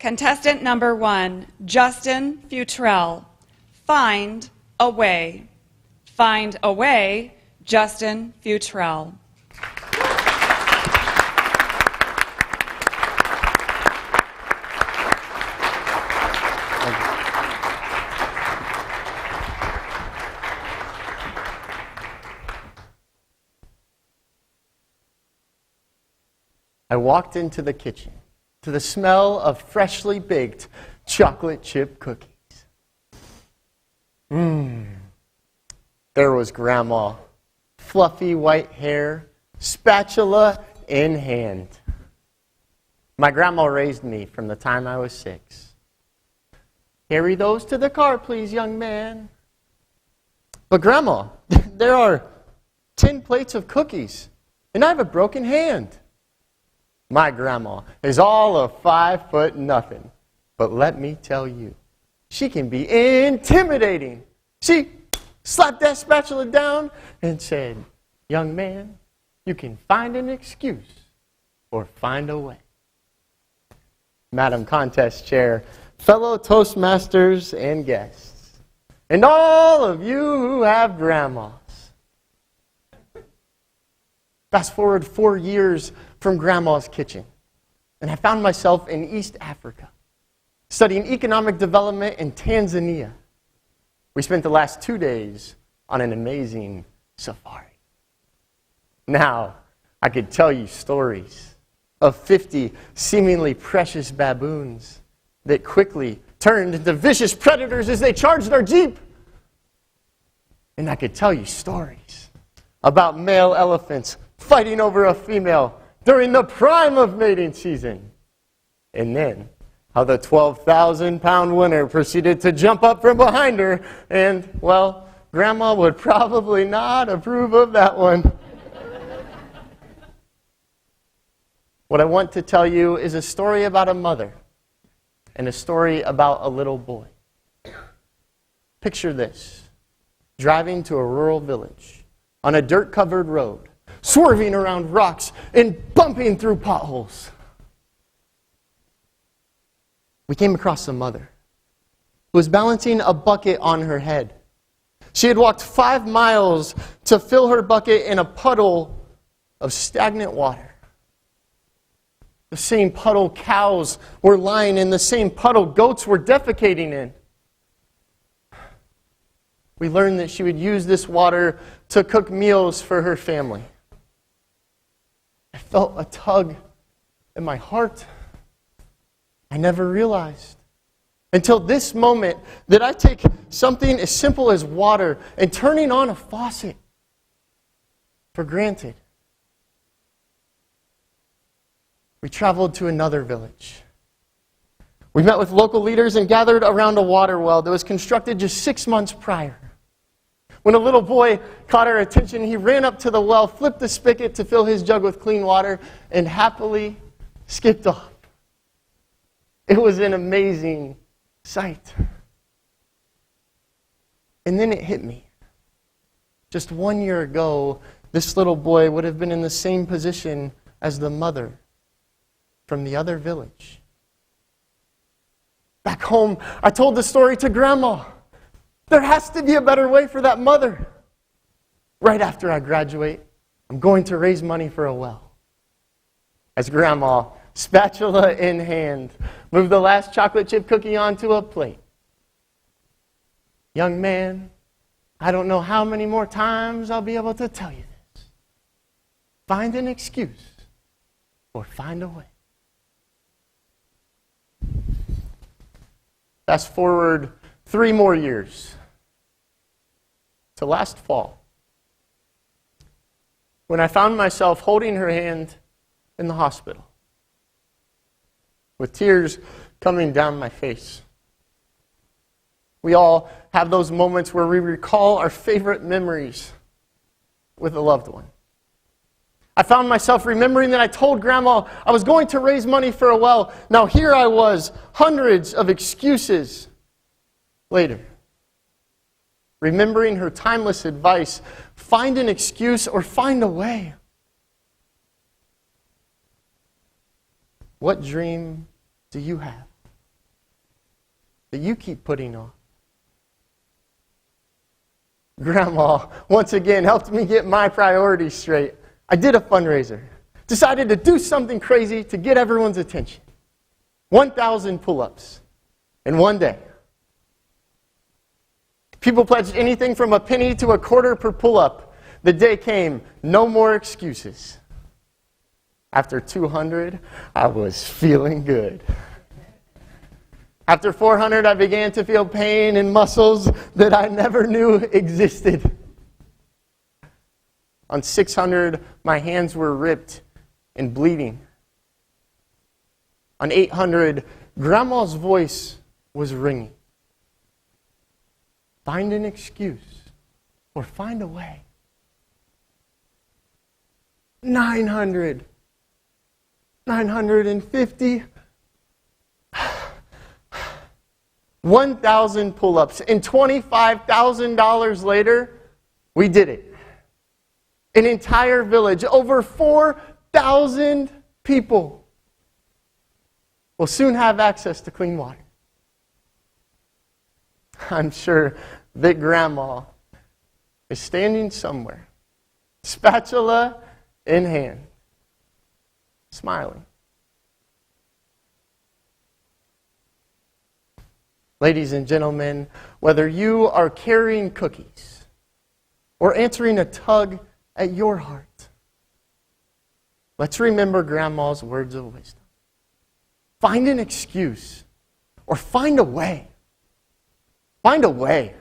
Contestant number 1, Justin Futrell. Find a way. Find a way, Justin Futrell. I walked into the kitchen to the smell of freshly baked chocolate chip cookies. There was Grandma, fluffy white hair, spatula in hand. My grandma raised me from the time I was 6. Carry those to the car, please, young man. But Grandma, there are 10 plates of cookies, and I have a broken hand. My grandma is all of 5 foot nothing. But let me tell you, she can be intimidating. She slapped that spatula down and said, young man, you can find an excuse or find a way. Madam Contest Chair, fellow Toastmasters and guests, and all of you who have grandmas. Fast forward 4 years from Grandma's kitchen, and I found myself in East Africa, studying economic development in Tanzania. We spent the last 2 days on an amazing safari. Now, I could tell you stories of 50 seemingly precious baboons that quickly turned into vicious predators as they charged our jeep. And I could tell you stories about male elephants fighting over a female during the prime of mating season. And then how the 12,000-pound winner proceeded to jump up from behind her, and, well, Grandma would probably not approve of that one. What I want to tell you is a story about a mother and a story about a little boy. Picture this: driving to a rural village on a dirt-covered road, swerving around rocks and bumping through potholes. We came across a mother who was balancing a bucket on her head. She had walked 5 miles to fill her bucket in a puddle of stagnant water. The same puddle cows were lying in, the same puddle goats were defecating in. We learned that she would use this water to cook meals for her family. I felt a tug in my heart. I never realized until this moment that I take something as simple as water and turning on a faucet for granted. We traveled to another village. We met with local leaders and gathered around a water well that was constructed just 6 months prior. When a little boy caught our attention, he ran up to the well, flipped the spigot to fill his jug with clean water, and happily skipped off. It was an amazing sight. And then it hit me. Just 1 year ago, this little boy would have been in the same position as the mother from the other village. Back home, I told the story to Grandma. There has to be a better way for that mother. Right after I graduate, I'm going to raise money for a well. As Grandma, spatula in hand, moved the last chocolate chip cookie onto a plate. Young man, I don't know how many more times I'll be able to tell you this. Find an excuse or find a way. Fast forward 3 more years to last fall, when I found myself holding her hand in the hospital, with tears coming down my face. We all have those moments where we recall our favorite memories with a loved one. I found myself remembering that I told Grandma I was going to raise money for a well. Now here I was, hundreds of excuses later. Remembering her timeless advice, find an excuse or find a way. What dream do you have? that you keep putting off? Grandma, once again, helped me get my priorities straight. I did a fundraiser. Decided to do something crazy to get everyone's attention. 1,000 pull-ups in one day. People pledged anything from a penny to a quarter per pull-up. The day came, no more excuses. After 200, I was feeling good. After 400, I began to feel pain in muscles that I never knew existed. On 600, my hands were ripped and bleeding. On 800, Grandma's voice was ringing. Find an excuse or find a way. 900, 950, 1,000 pull-ups. And $25,000 later, we did it. An entire village, over 4,000 people will soon have access to clean water. I'm sure that Grandma is standing somewhere, spatula in hand, smiling. Ladies and gentlemen, whether you are carrying cookies or answering a tug at your heart, let's remember Grandma's words of wisdom. Find an excuse or find a way. Find a way.